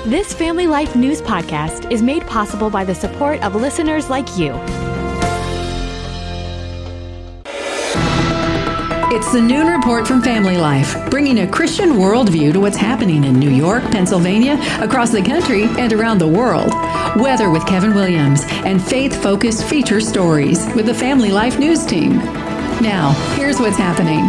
This Family Life News podcast is made possible by the support of listeners like you. It's the Noon Report from Family Life, bringing a Christian worldview to what's happening in New York, Pennsylvania, across the country, and around the world. Weather with Kevin Williams, and faith-focused feature stories with the Family Life News team. Now, here's what's happening.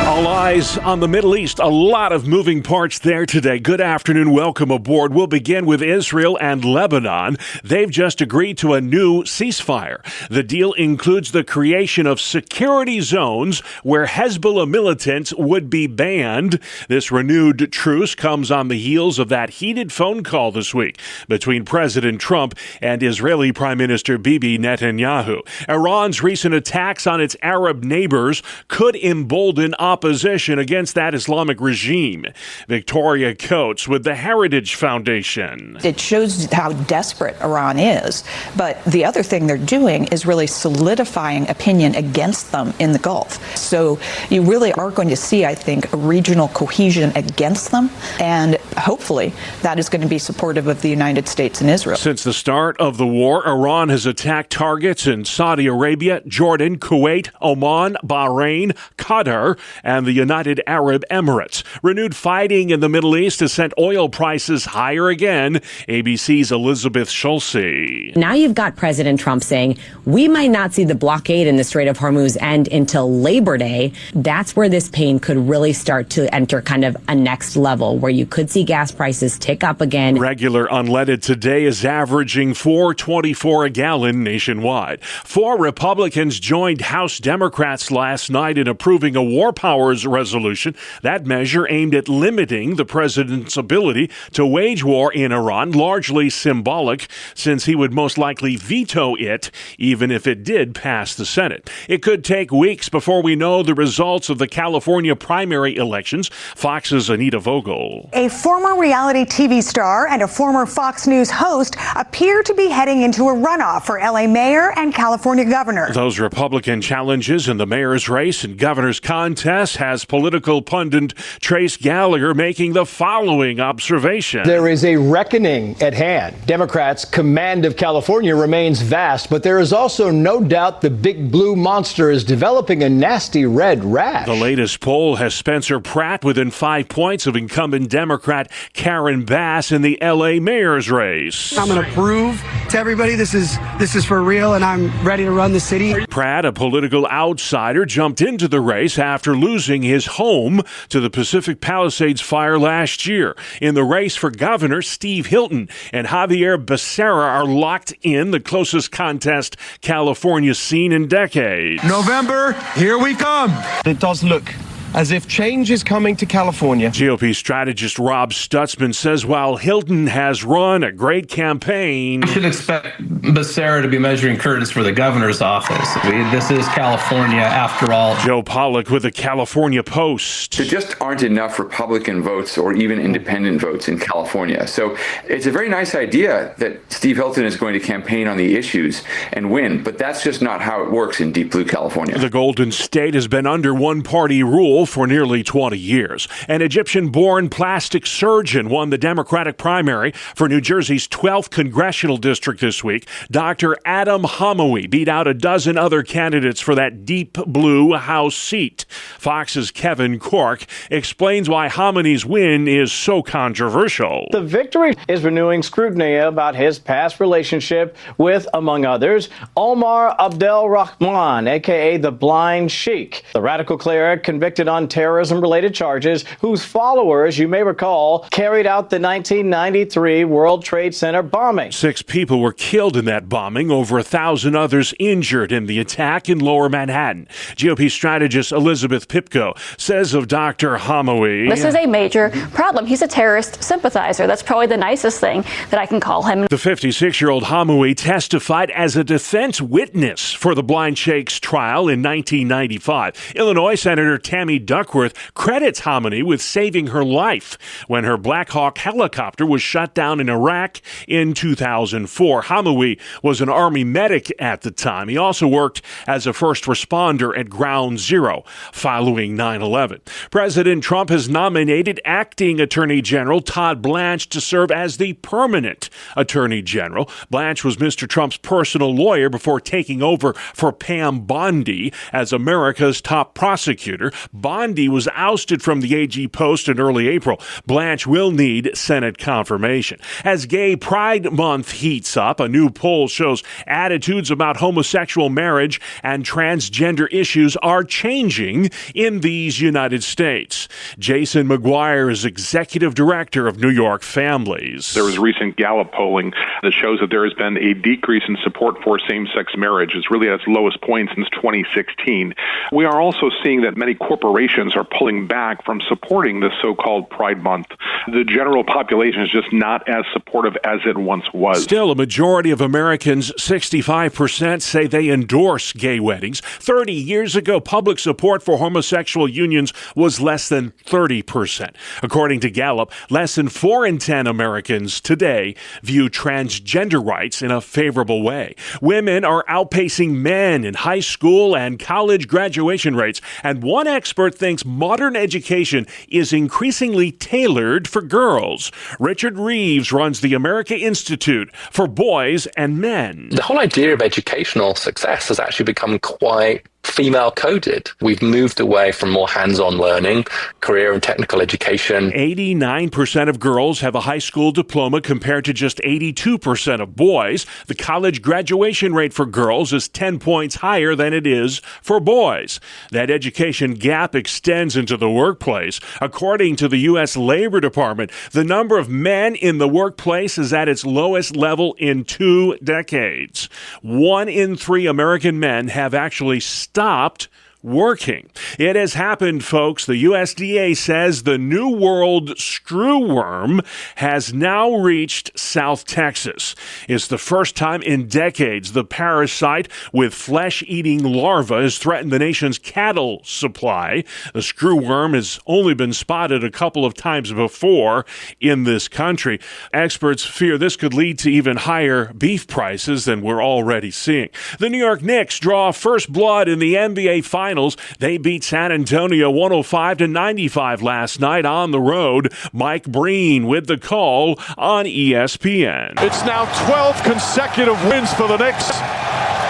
All eyes on the Middle East. A lot of moving parts there today. Good afternoon. Welcome aboard. We'll begin with Israel and Lebanon. They've just agreed to a new ceasefire. The deal includes the creation of security zones where Hezbollah militants would be banned. This renewed truce comes on the heels of that heated phone call this week between President Trump and Israeli Prime Minister Bibi Netanyahu. Iran's recent attacks on its Arab neighbors could embolden opposition against that Islamic regime. Victoria Coates with the Heritage Foundation. It shows how desperate Iran is. But the other thing they're doing is really solidifying opinion against them in the Gulf. So you really are going to see, I think, a regional cohesion against them. And hopefully that is going to be supportive of the United States and Israel. Since the start of the war, Iran has attacked targets in Saudi Arabia, Jordan, Kuwait, Oman, Bahrain, Qatar, and the United Arab Emirates. Renewed fighting in the Middle East has sent oil prices higher again. ABC's Elizabeth Schulze. Now you've got President Trump saying, we might not see the blockade in the Strait of Hormuz end until Labor Day. That's where this pain could really start to enter kind of a next level, where you could see gas prices tick up again. Regular unleaded today is averaging $4.24 a gallon nationwide. 4 Republicans joined House Democrats last night in approving a war powers resolution. That measure aimed at limiting the president's ability to wage war in Iran, largely symbolic, since he would most likely veto it, even if it did pass the Senate. It could take weeks before we know the results of the California primary elections. Fox's Anita Vogel. A former reality TV star and a former Fox News host appear to be heading into a runoff for LA mayor and California governor. Those Republican challenges in the mayor's race and governor's contest has political pundit Trace Gallagher making the following observation. There is a reckoning at hand. Democrats' command of California remains vast, but there is also no doubt the big blue monster is developing a nasty red rash. The latest poll has Spencer Pratt within 5 points of incumbent Democrat Karen Bass in the LA mayor's race. I'm going to prove to everybody this is for real, and I'm ready to run the city. Pratt, a political outsider, jumped into the race after losing his home to the Pacific Palisades fire last year. In the race for governor, Steve Hilton and Javier Becerra are locked in, the closest contest California's seen in decades. November, here we come. It does look as if change is coming to California. GOP strategist Rob Stutzman says while Hilton has run a great campaign, we should expect Becerra to be measuring curtains for the governor's office. This is California after all. Joe Pollack with the California Post. There just aren't enough Republican votes or even independent votes in California. So it's a very nice idea that Steve Hilton is going to campaign on the issues and win, but that's just not how it works in deep blue California. The Golden State has been under one-party rule for nearly 20 years. An Egyptian-born plastic surgeon won the Democratic primary for New Jersey's 12th congressional district this week. Dr. Adam Hamawi beat out a dozen other candidates for that deep blue House seat. Fox's Kevin Cork explains why Hamawi's win is so controversial. The victory is renewing scrutiny about his past relationship with, among others, Omar Abdel Rahman, a.k.a. the Blind Sheik, the radical cleric convicted on terrorism-related charges, whose followers, you may recall, carried out the 1993 World Trade Center bombing. 6 people were killed in that bombing, over 1,000 others injured in the attack in Lower Manhattan. GOP strategist Elizabeth Pipko says of Dr. Hamawi, this is a major problem. He's a terrorist sympathizer. That's probably the nicest thing that I can call him. The 56-year-old Hamawi testified as a defense witness for the Blind Sheik's trial in 1995. Illinois Senator Tammy Duckworth credits Hamani with saving her life when her Black Hawk helicopter was shot down in Iraq in 2004. Hamani was an Army medic at the time. He also worked as a first responder at Ground Zero following 9/11. President Trump has nominated acting Attorney General Todd Blanche to serve as the permanent Attorney General. Blanche was Mr. Trump's personal lawyer before taking over for Pam Bondi as America's top prosecutor. Bondi was ousted from the AG post in early April. Blanche will need Senate confirmation. As Gay Pride Month heats up, a new poll shows attitudes about homosexual marriage and transgender issues are changing in these United States. Jason McGuire is executive director of New York Families. There was recent Gallup polling that shows that there has been a decrease in support for same-sex marriage. It's really at its lowest point since 2016. We are also seeing that many corporations are pulling back from supporting the so-called Pride Month. The general population is just not as supportive as it once was. Still, a majority of Americans, 65%, say they endorse gay weddings. 30 years ago, public support for homosexual unions was less than 30%. According to Gallup, less than 4 in 10 Americans today view transgender rights in a favorable way. Women are outpacing men in high school and college graduation rates, and one expert thinks modern education is increasingly tailored for girls. Richard Reeves runs the America Institute for Boys and Men. The whole idea of educational success has actually become quite female-coded. We've moved away from more hands-on learning, career and technical education. 89% of girls have a high school diploma compared to just 82% of boys. The college graduation rate for girls is 10 points higher than it is for boys. That education gap extends into the workplace. According to the U.S. Labor Department, the number of men in the workplace is at its lowest level in 2 decades. 1 in 3 American men have actually stopped working. It has happened, folks. The USDA says the New World screwworm has now reached South Texas. It's the first time in decades the parasite with flesh-eating larvae has threatened the nation's cattle supply. The screwworm has only been spotted a couple of times before in this country. Experts fear this could lead to even higher beef prices than we're already seeing. The New York Knicks draw first blood in the NBA Finals. They beat San Antonio 105-95 last night on the road. Mike Breen with the call on ESPN. It's now 12 consecutive wins for the Knicks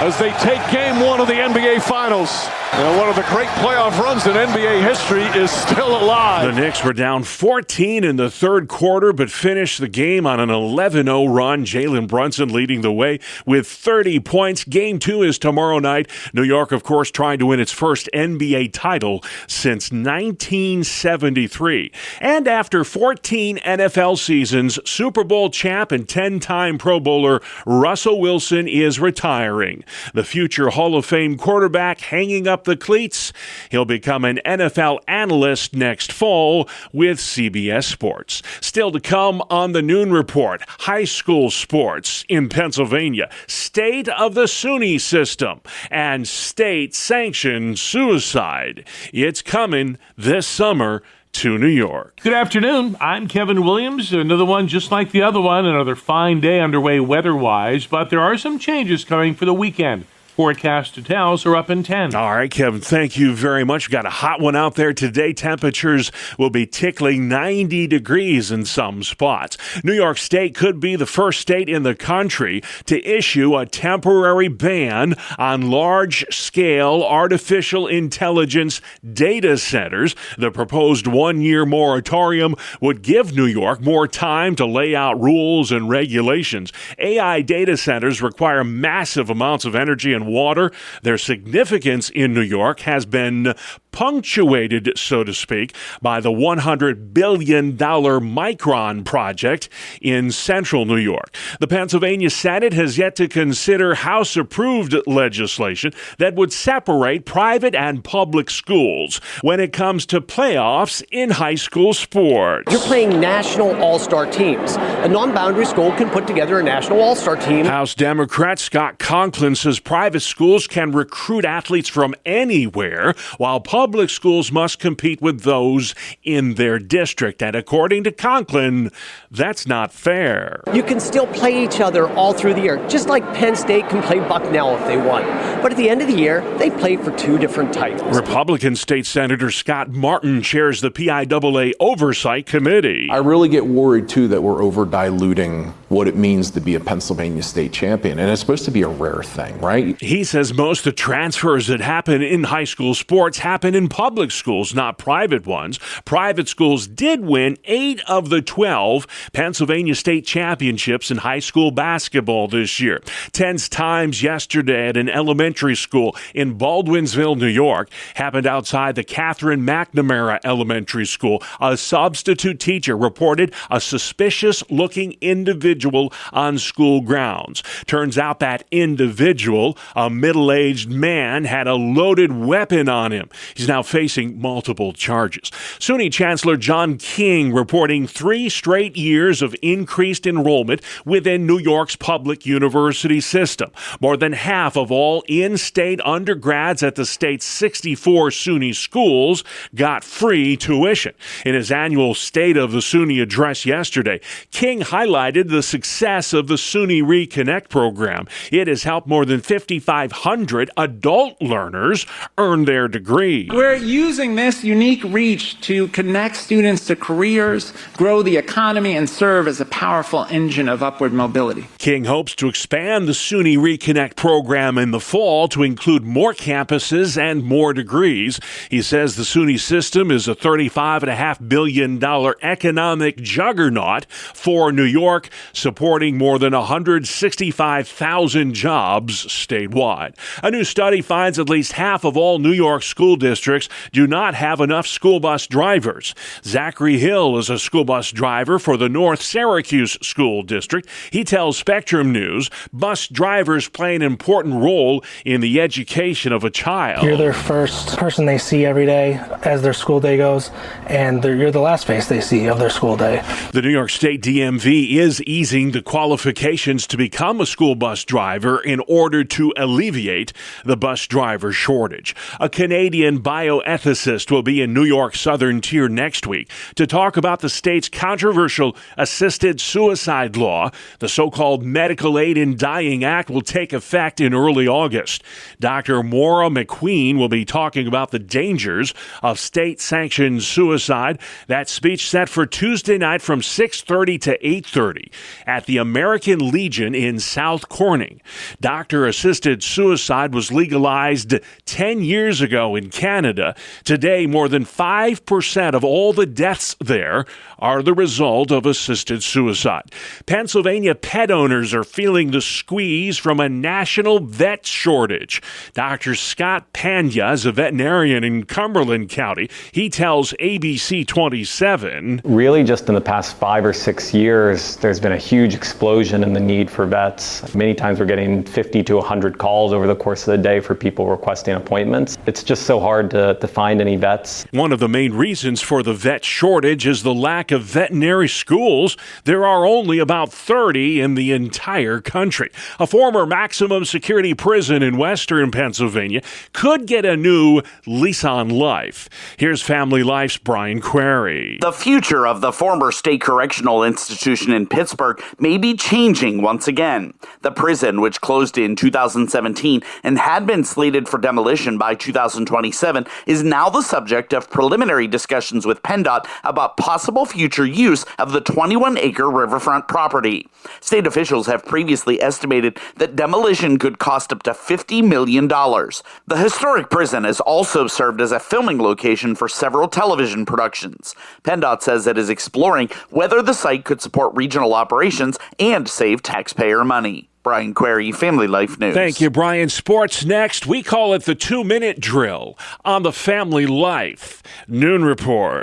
as they take game 1 of the NBA Finals. And one of the great playoff runs in NBA history is still alive. The Knicks were down 14 in the third quarter, but finished the game on an 11-0 run. Jalen Brunson leading the way with 30 points. Game 2 is tomorrow night. New York, of course, trying to win its first NBA title since 1973. And after 14 NFL seasons, Super Bowl champ and 10-time Pro Bowler Russell Wilson is retiring. The future Hall of Fame quarterback hanging up the cleats. He'll become an NFL analyst next fall with CBS Sports. Still to come on the Noon Report, high school sports in Pennsylvania, state of the SUNY system, and state-sanctioned suicide. It's coming this summer to New York. Good afternoon. I'm Kevin Williams. Another one just like the other one. Another fine day underway weather-wise, but there are some changes coming for the weekend. Forecast totals are up in 10. All right, Kevin, thank you very much. Got a hot one out there today. Temperatures will be tickling 90 degrees in some spots. New York State could be the first state in the country to issue a temporary ban on large-scale artificial intelligence data centers. The proposed one-year moratorium would give New York more time to lay out rules and regulations. AI data centers require massive amounts of energy and water. Their significance in New York has been punctuated, so to speak, by the $100 billion Micron project in central New York. The Pennsylvania Senate has yet to consider House-approved legislation that would separate private and public schools when it comes to playoffs in high school sports. You're playing national all-star teams. A non-boundary school can put together a national all-star team. House Democrat Scott Conklin says private schools can recruit athletes from anywhere, while public public schools must compete with those in their district. And according to Conklin, that's not fair. You can still play each other all through the year, just like Penn State can play Bucknell if they want. But at the end of the year, they play for two different titles. Republican State Senator Scott Martin chairs the PIAA Oversight Committee. I really get worried, too, that we're over-diluting what it means to be a Pennsylvania state champion. And it's supposed to be a rare thing, right? He says most of the transfers that happen in high school sports happen in public schools, not private ones. Private schools did win 8 of the 12 Pennsylvania state championships in high school basketball this year. 10 times yesterday at an elementary school in Baldwinsville, New York, happened outside the Catherine McNamara Elementary School. A substitute teacher reported a suspicious-looking individual on school grounds. Turns out that individual, a middle-aged man, had a loaded weapon on him. He's now facing multiple charges. SUNY Chancellor John King reporting 3 straight years of increased enrollment within New York's public university system. More than half of all in-state undergrads at the state's 64 SUNY schools got free tuition. In his annual State of the SUNY address yesterday, King highlighted the success of the SUNY Reconnect program. It has helped more than 5,500 adult learners earn their degree. We're using this unique reach to connect students to careers, grow the economy, and serve as a powerful engine of upward mobility. King hopes to expand the SUNY Reconnect program in the fall to include more campuses and more degrees. He says the SUNY system is a $35.5 billion economic juggernaut for New York, supporting more than 165,000 jobs statewide. A new study finds at least half of all New York school districts do not have enough school bus drivers. Zachary Hill is a school bus driver for the North Syracuse School District. He tells Spectrum News bus drivers play an important role in the education of a child. You're their first person they see every day as their school day goes, and you're the last face they see of their school day. The New York State DMV is easing the qualifications to become a school bus driver in order to alleviate the bus driver shortage. A Canadian bioethicist will be in New York's Southern Tier next week to talk about the state's controversial assisted suicide law. The so-called Medical Aid in Dying Act will take effect in early August. Dr. Maura McQueen will be talking about the dangers of state-sanctioned suicide. That speech set for Tuesday night from 6:30 to 8:30 at the American Legion in South Corning. Doctor-assisted suicide was legalized 10 years ago in Canada. Today, more than 5% of all the deaths there are the result of assisted suicide. Pennsylvania pet owners are feeling the squeeze from a national vet shortage. Dr. Scott Panya is a veterinarian in Cumberland County. He tells ABC 27. Really, just in the past 5 or 6 years, there's been a huge explosion in the need for vets. Many times we're getting 50 to 100 calls over the course of the day for people requesting appointments. It's just so hard to find any vets. One of the main reasons for the vet shortage is the lack of veterinary schools. There are only about 30 in the entire country. A former maximum security prison in western Pennsylvania could get a new lease on life. Here's Family Life's Brian Query. The future of the former state correctional institution in Pittsburgh may be changing once again. The prison, which closed in 2017 and had been slated for demolition by 2027, is now the subject of preliminary discussions with PennDOT about possible future use of the 21-acre riverfront property. State officials have previously estimated that demolition could cost up to $50 million. The historic prison has also served as a filming location for several television productions. PennDOT says it is exploring whether the site could support regional operations and save taxpayer money. Brian Query, Family Life News. Thank you, Brian. Sports next. We call it the 2-minute drill on the Family Life Noon Report.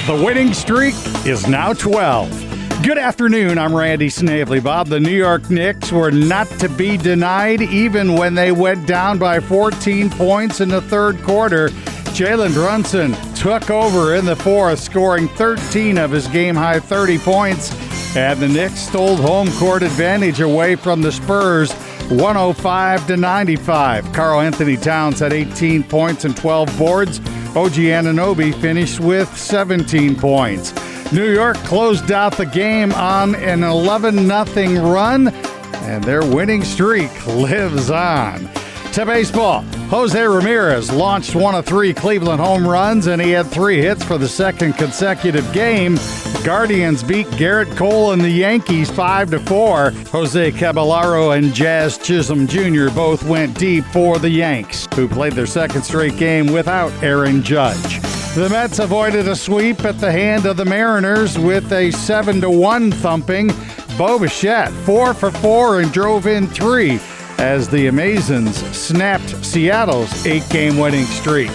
The winning streak is now 12. Good afternoon, I'm Randy Snavely. Bob, the New York Knicks were not to be denied even when they went down by 14 points in the third quarter. Jalen Brunson took over in the fourth, scoring 13 of his game-high 30 points, and the Knicks stole home court advantage away from the Spurs. 105-95. Karl Anthony Towns had 18 points and 12 boards. OG Anunoby finished with 17 points. New York closed out the game on an 11-0 run, and their winning streak lives on. To baseball, Jose Ramirez launched one of 3 Cleveland home runs, and he had 3 hits for the second consecutive game. Guardians beat Garrett Cole and the Yankees 5-4. Jose Caballero and Jazz Chisholm Jr. both went deep for the Yanks, who played their second straight game without Aaron Judge. The Mets avoided a sweep at the hand of the Mariners with a 7-1 thumping. Bo Bichette 4 for 4 and drove in 3 as the Amazons snapped Seattle's 8-game winning streak.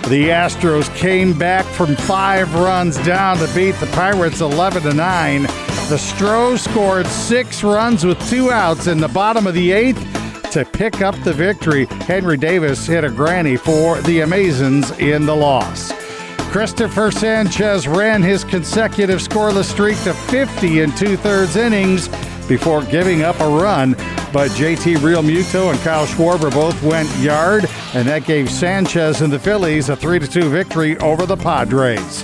The Astros came back from 5 runs down to beat the Pirates 11-9. The Stros scored 6 runs with 2 outs in the bottom of the 8th to pick up the victory. Henry Davis hit a granny for the Amazons in the loss. Christopher Sanchez ran his consecutive scoreless streak to 50 in 2/3 innings before giving up a run, but JT Realmuto and Kyle Schwarber both went yard, and that gave Sanchez and the Phillies a 3-2 victory over the Padres.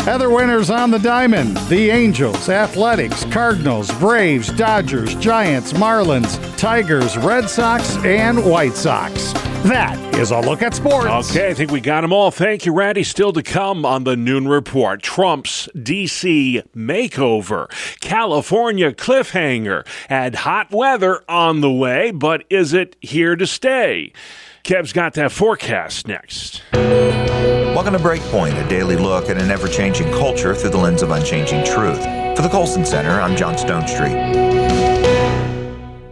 Other winners on the diamond: the Angels, Athletics, Cardinals, Braves, Dodgers, Giants, Marlins, Tigers, Red Sox, and White Sox. That is a look at sports. Okay, I think we got them all. Thank you, Randy. Still to come on the Noon Report. Trump's D.C. makeover, California cliffhanger, and hot weather on the way, but is it here to stay? Kev's got that forecast next. Welcome to Breakpoint, a daily look at an ever-changing culture through the lens of unchanging truth. For the Colson Center, I'm John Stonestreet.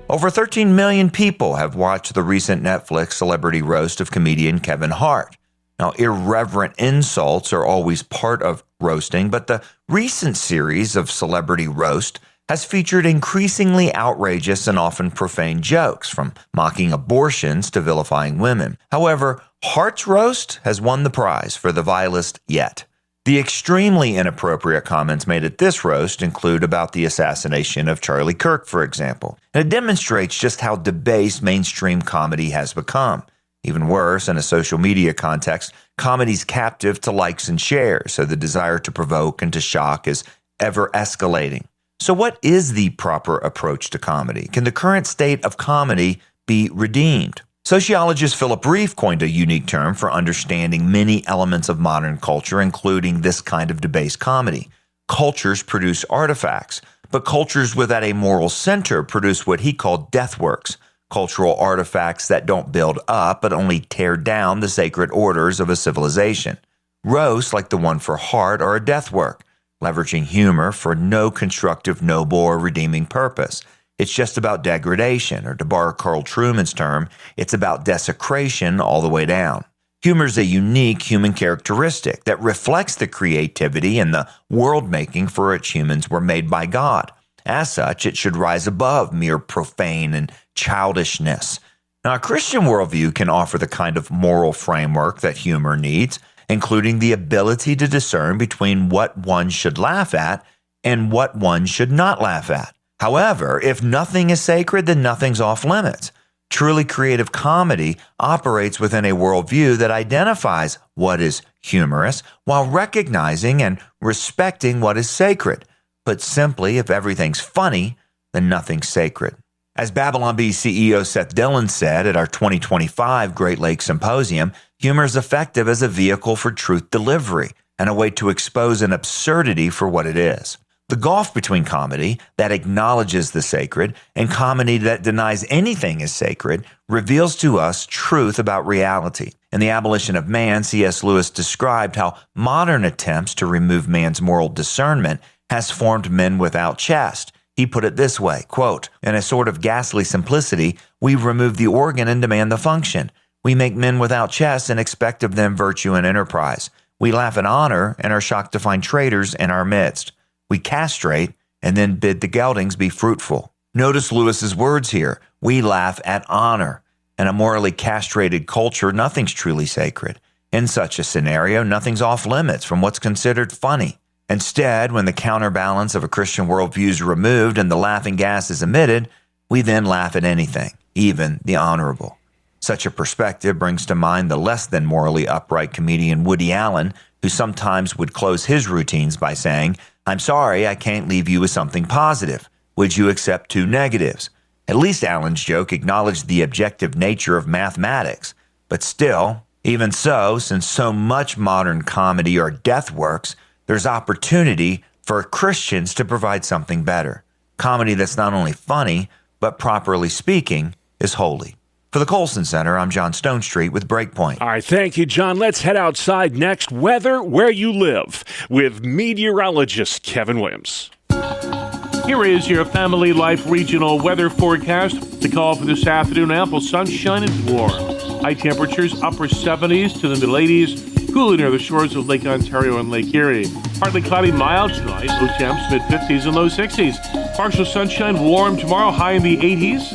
Over 13 million people have watched the recent Netflix celebrity roast of comedian Kevin Hart. Now, irreverent insults are always part of roasting, but the recent series of celebrity roast has featured increasingly outrageous and often profane jokes, from mocking abortions to vilifying women. However, Hart's roast has won the prize for the vilest yet. The extremely inappropriate comments made at this roast include about the assassination of Charlie Kirk, for example. And it demonstrates just how debased mainstream comedy has become. Even worse, in a social media context, comedy's captive to likes and shares, so the desire to provoke and to shock is ever escalating. So what is the proper approach to comedy? Can the current state of comedy be redeemed? Sociologist Philip Reif coined a unique term for understanding many elements of modern culture, including this kind of debased comedy. Cultures produce artifacts, but cultures without a moral center produce what he called deathworks, cultural artifacts that don't build up but only tear down the sacred orders of a civilization. Roasts, like the one for Hart, are a deathwork, leveraging humor for no constructive, noble, or redeeming purpose. It's just about degradation, or to borrow Carl Trueman's term, it's about desecration all the way down. Humor is a unique human characteristic that reflects the creativity and the world-making for which humans were made by God. As such, it should rise above mere profane and childishness. Now, a Christian worldview can offer the kind of moral framework that humor needs, including the ability to discern between what one should laugh at and what one should not laugh at. However, if nothing is sacred, then nothing's off limits. Truly creative comedy operates within a worldview that identifies what is humorous while recognizing and respecting what is sacred. Put simply, if everything's funny, then nothing's sacred. As Babylon Bee CEO Seth Dillon said at our 2025 Great Lakes Symposium, humor is effective as a vehicle for truth delivery and a way to expose an absurdity for what it is. The gulf between comedy that acknowledges the sacred and comedy that denies anything is sacred reveals to us truth about reality. In The Abolition of Man, C.S. Lewis described how modern attempts to remove man's moral discernment has formed men without chest. He put it this way, quote, "In a sort of ghastly simplicity, we remove the organ and demand the function. We make men without chest and expect of them virtue and enterprise. We laugh at honor and are shocked to find traitors in our midst. We castrate and then bid the geldings be fruitful." Notice Lewis's words here. We laugh at honor. In a morally castrated culture, nothing's truly sacred. In such a scenario, nothing's off limits from what's considered funny. Instead, when the counterbalance of a Christian worldview is removed and the laughing gas is emitted, we then laugh at anything. even the honorable. Such a perspective brings to mind the less than morally upright comedian Woody Allen, who sometimes would close his routines by saying, "I'm sorry, I can't leave you with something positive. Would you accept 2 negatives?" At least Allen's joke acknowledged the objective nature of mathematics. But still, even so, since so much modern comedy are death works, there's opportunity for Christians to provide something better. Comedy that's not only funny, but properly speaking, is holy. For the Colson Center, I'm John Stonestreet with Breakpoint. All right, thank you, John. Let's head outside next. Weather where you live with meteorologist Kevin Williams. Here is your Family Life regional weather forecast. The call for this afternoon, ample sunshine and warm. High temperatures, upper 70s to the middle 80s. Cooler near the shores of Lake Ontario and Lake Erie. Partly cloudy, mild tonight. Low temps, mid-50s and low 60s. Partial sunshine, warm tomorrow, high in the 80s.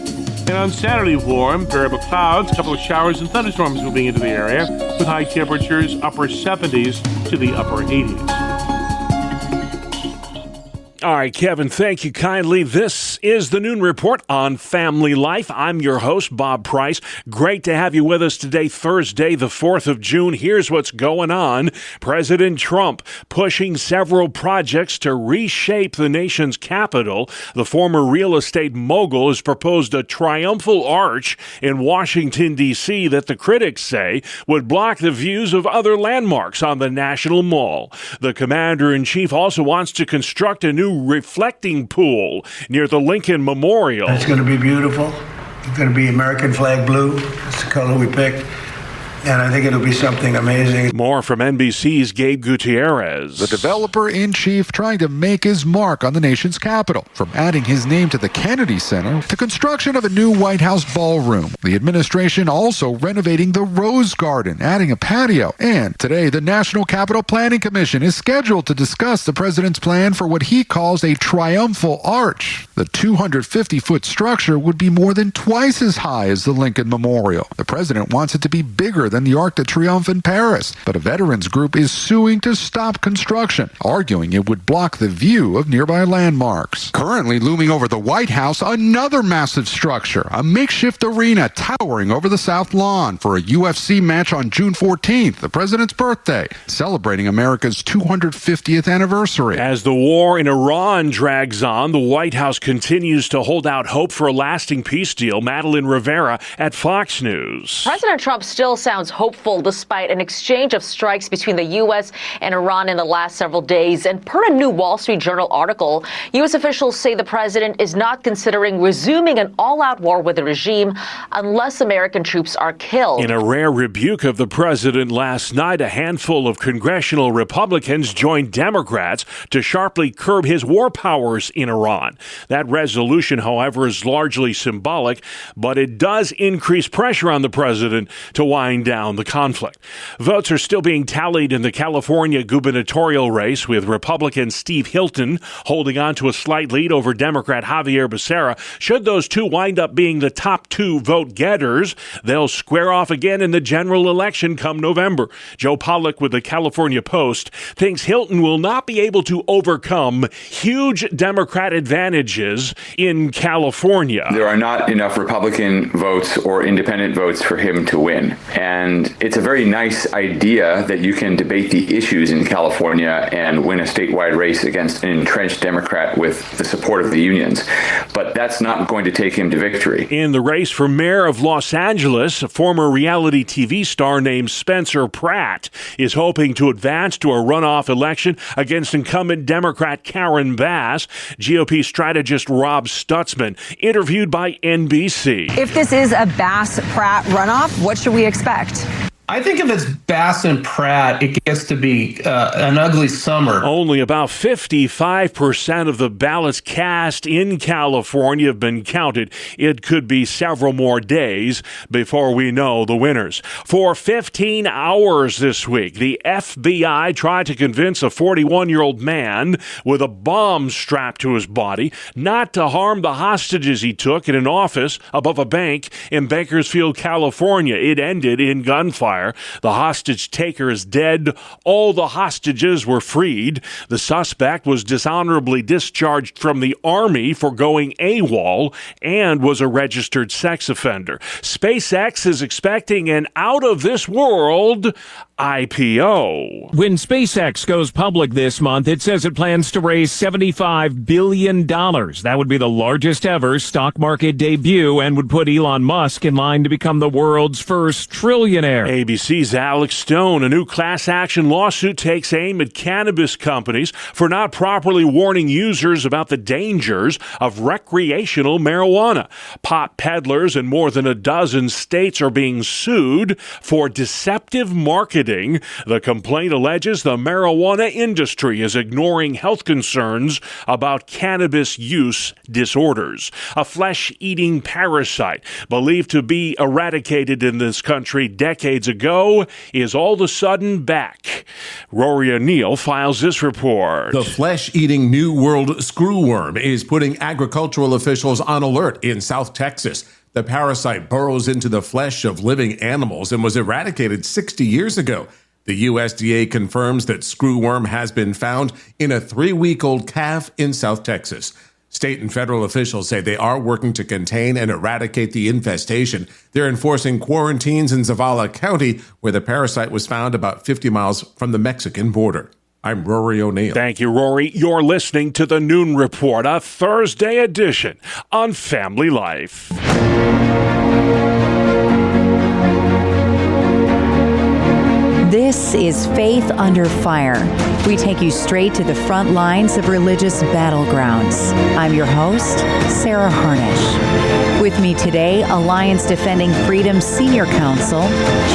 And on Saturday, warm, variable clouds, a couple of showers and thunderstorms moving into the area, with high temperatures, upper 70s to the upper 80s. All right, Kevin, thank you kindly. This is the Noon Report on Family Life. I'm your host, Bob Price. Great to have you with us today, Thursday, the 4th of June. Here's what's going on. President Trump pushing several projects to reshape the nation's capital. The former real estate mogul has proposed a triumphal arch in Washington, D.C. that the critics say would block the views of other landmarks on the National Mall. The commander-in-chief also wants to construct a new reflecting pool near the Lincoln Memorial. It's going to be beautiful. It's going to be American flag blue. That's the color we picked. And I think it'll be something amazing. More from NBC's Gabe Gutierrez. The developer-in-chief trying to make his mark on the nation's capital. From adding his name to the Kennedy Center to construction of a new White House ballroom. The administration also renovating the Rose Garden, adding a patio. And today, the National Capital Planning Commission is scheduled to discuss the president's plan for what he calls a triumphal arch. The 250-foot structure would be more than twice as high as the Lincoln Memorial. The president wants it to be bigger than the Arc de Triomphe in Paris, but a veterans group is suing to stop construction, arguing it would block the view of nearby landmarks. Currently looming over the White House, another massive structure, a makeshift arena towering over the South Lawn for a UFC match on June 14th, the president's birthday, celebrating America's 250th anniversary. As the war in Iran drags on, the White House continues to hold out hope for a lasting peace deal. Madeline Rivera at Fox News. President Trump still sounds hopeful despite an exchange of strikes between the U.S. and Iran in the last several days. And per a new Wall Street Journal article, U.S. officials say the president is not considering resuming an all-out war with the regime unless American troops are killed. In a rare rebuke of the president last night, a handful of congressional Republicans joined Democrats to sharply curb his war powers in Iran. That resolution, however, is largely symbolic, but it does increase pressure on the president to wind down the conflict. Votes are still being tallied in the California gubernatorial race, with Republican Steve Hilton holding on to a slight lead over Democrat Javier Becerra. Should those two wind up being the top 2 vote getters, they'll square off again in the general election come November. Joe Pollack with the California Post thinks Hilton will not be able to overcome huge Democrat advantages in California. There are not enough Republican votes or independent votes for him to win. And it's a very nice idea that you can debate the issues in California and win a statewide race against an entrenched Democrat with the support of the unions. But that's not going to take him to victory. In the race for mayor of Los Angeles, a former reality TV star named Spencer Pratt is hoping to advance to a runoff election against incumbent Democrat Karen Bass. GOP strategist Rob Stutzman, interviewed by NBC. If this is a Bass-Pratt runoff, what should we expect? I think if it's Bass and Pratt, it gets to be an ugly summer. Only about 55% of the ballots cast in California have been counted. It could be several more days before we know the winners. For 15 hours this week, the FBI tried to convince a 41-year-old man with a bomb strapped to his body not to harm the hostages he took in an office above a bank in Bakersfield, California. It ended in gunfire. ceasefire. The hostage taker is dead. All the hostages were freed. The suspect was dishonorably discharged from the army for going AWOL and was a registered sex offender. SpaceX is expecting an out-of-this-world IPO. When SpaceX goes public this month, it says it plans to raise $75 billion. That would be the largest ever stock market debut and would put Elon Musk in line to become the world's first trillionaire. ABC's Alex Stone. A new class action lawsuit takes aim at cannabis companies for not properly warning users about the dangers of recreational marijuana. Pot peddlers in more than a dozen states are being sued for deceptive marketing. The complaint alleges the marijuana industry is ignoring health concerns about cannabis use disorders. A flesh-eating parasite believed to be eradicated in this country decades ago is all of a sudden back. Rory O'Neill files this report. The flesh-eating New World screwworm is putting agricultural officials on alert in South Texas. The parasite burrows into the flesh of living animals and was eradicated 60 years ago. The USDA confirms that screwworm has been found in a 3-week-old calf in South Texas. State and federal officials say they are working to contain and eradicate the infestation. They're enforcing quarantines in Zavala County, where the parasite was found about 50 miles from the Mexican border. I'm Rory O'Neill. Thank you, Rory. You're listening to the Noon Report, a Thursday edition on Family Life. This is Faith Under Fire. We take you straight to the front lines of religious battlegrounds. I'm your host, Sarah Harnish. With me today, Alliance Defending Freedom Senior Counsel,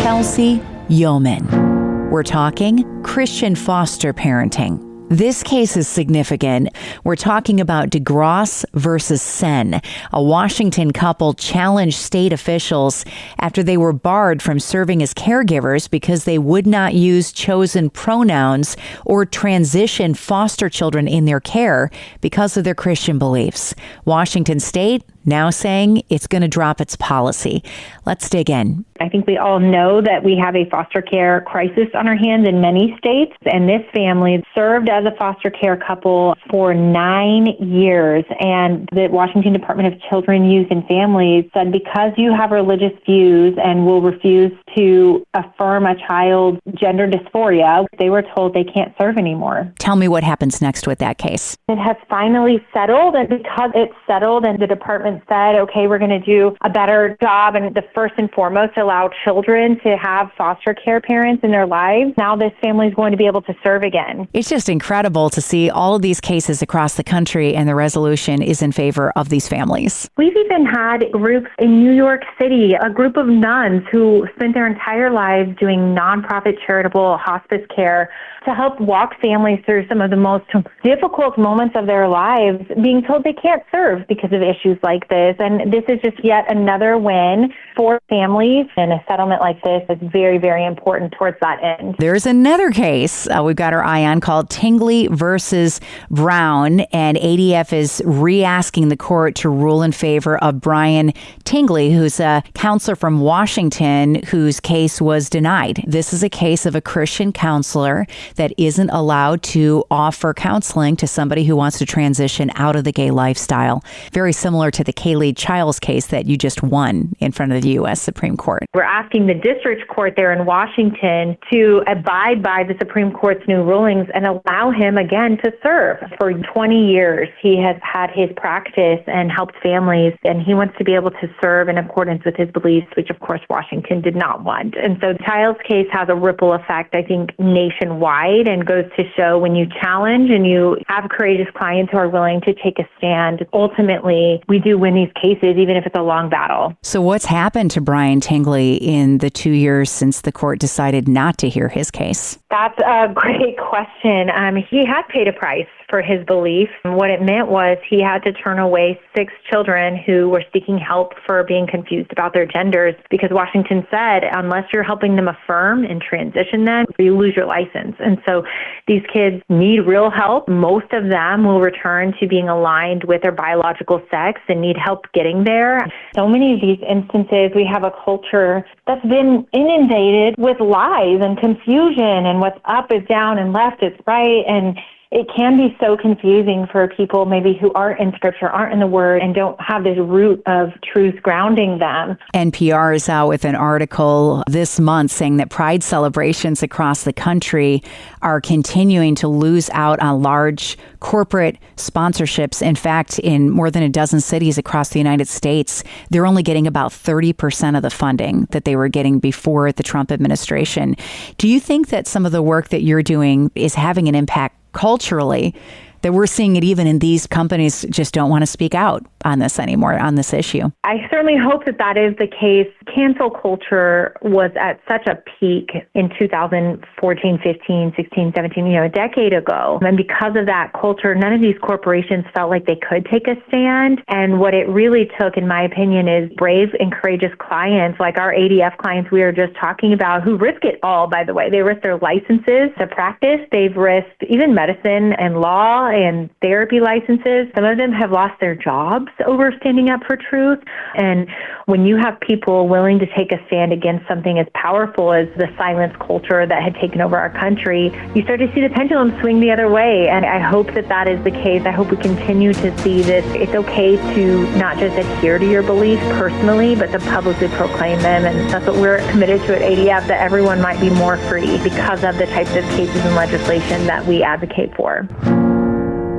Chelsea Yeoman. We're talking Christian foster parenting. This case is significant. We're talking about DeGrosse versus Senn. A Washington couple challenged state officials after they were barred from serving as caregivers because they would not use chosen pronouns or transition foster children in their care because of their Christian beliefs. Washington State now saying it's going to drop its policy. Let's dig in. I think we all know that we have a foster care crisis on our hands in many states, and this family served as a foster care couple for 9 years, and the Washington Department of Children, Youth, and Families said because you have religious views and will refuse to affirm a child's gender dysphoria, they were told they can't serve anymore. Tell me what happens next with that case. It has finally settled, and because it's settled and the department said, okay, we're going to do a better job, and the first and foremost allow children to have foster care parents in their lives, now this family is going to be able to serve again. It's just incredible to see all of these cases across the country, and the resolution is in favor of these families. We've even had groups in New York City, a group of nuns who spent their entire lives doing nonprofit charitable hospice care to help walk families through some of the most difficult moments of their lives, being told they can't serve because of issues like this. And this is just yet another win for families, and a settlement like this is very, very important towards that end. There's another case we've got our eye on called Tingley versus Brown, and ADF is re-asking the court to rule in favor of Brian Tingley, who's a counselor from Washington whose case was denied. This is a case of a Christian counselor that isn't allowed to offer counseling to somebody who wants to transition out of the gay lifestyle. Very similar to the Kaylee Childs case that you just won in front of the U.S. Supreme Court. We're asking the district court there in Washington to abide by the Supreme Court's new rulings and allow him again to serve. For 20 years, he has had his practice and helped families, and he wants to be able to serve in accordance with his beliefs, which of course Washington did not want. And so the Childs case has a ripple effect, I think, nationwide, and goes to show when you challenge and you have courageous clients who are willing to take a stand, ultimately we do win these cases, even if it's a long battle. So what's happened to Brian Tingley in the 2 years since the court decided not to hear his case? That's a great question. He had paid a price for his beliefs. What it meant was he had to turn away 6 children who were seeking help for being confused about their genders, because Washington said unless you're helping them affirm and transition them, you lose your license. And so these kids need real help. Most of them will return to being aligned with their biological sex and need help getting there. So many of these instances, we have a culture that's been inundated with lies and confusion, and what's up is down and left is right. And it can be so confusing for people maybe who aren't in Scripture, aren't in the Word, and don't have this root of truth grounding them. NPR is out with an article this month saying that pride celebrations across the country are continuing to lose out on large corporate sponsorships. In fact, in more than a dozen cities across the United States, they're only getting about 30% of the funding that they were getting before the Trump administration. Do you think that some of the work that you're doing is having an impact culturally, that we're seeing it even in these companies just don't want to speak out on this anymore, on this issue? I certainly hope that that is the case. Cancel culture was at such a peak in 2014, 15, 16, 17, a decade ago. And because of that culture, none of these corporations felt like they could take a stand. And what it really took, in my opinion, is brave and courageous clients like our ADF clients we were just talking about, who risk it all, by the way. They risk their licenses to practice. They've risked even medicine and law and therapy licenses. Some of them have lost their jobs over standing up for truth. And when you have people willing to take a stand against something as powerful as the silence culture that had taken over our country, you start to see the pendulum swing the other way. And I hope that that is the case. I hope we continue to see this. It's okay to not just adhere to your beliefs personally, but to publicly proclaim them. And that's what we're committed to at ADF, that everyone might be more free because of the types of cases and legislation that we advocate for.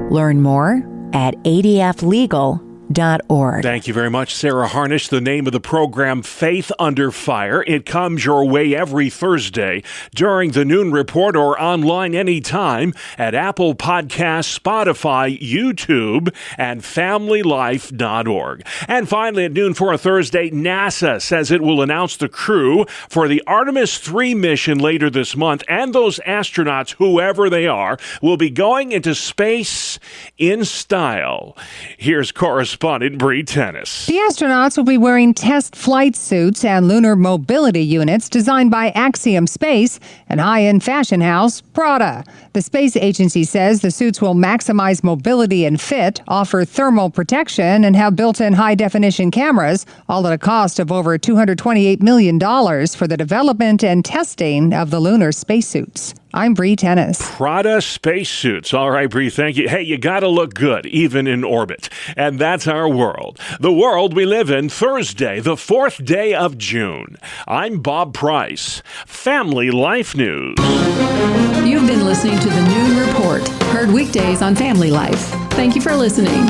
Learn more at adflegal.org. Thank you very much, Sarah Harnish. The name of the program, Faith Under Fire. It comes your way every Thursday during the Noon Report or online anytime at Apple Podcasts, Spotify, YouTube, and FamilyLife.org. And finally, at noon for a Thursday, NASA says it will announce the crew for the Artemis 3 mission later this month, and those astronauts, whoever they are, will be going into space in style. Here's correspondent Bree Tennis. The astronauts will be wearing test flight suits and lunar mobility units designed by Axiom Space and high-end fashion house Prada. The space agency says the suits will maximize mobility and fit, offer thermal protection, and have built-in high-definition cameras, all at a cost of over $228 million for the development and testing of the lunar spacesuits. I'm Bree Tennis. Prada spacesuits. All right, Bree, thank you. Hey, you got to look good, even in orbit. And that's our world. The world we live in, Thursday, the 4th day of June. I'm Bob Price. Family Life News. You've been listening to the Noon Report, heard weekdays on Family Life. Thank you for listening.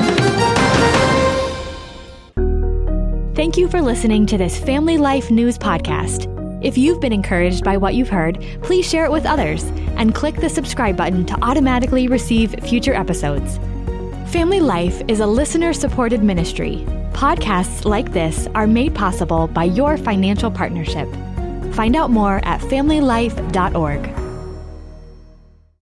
Thank you for listening to this Family Life News podcast. If you've been encouraged by what you've heard, please share it with others and click the subscribe button to automatically receive future episodes. Family Life is a listener-supported ministry. Podcasts like this are made possible by your financial partnership. Find out more at familylife.org.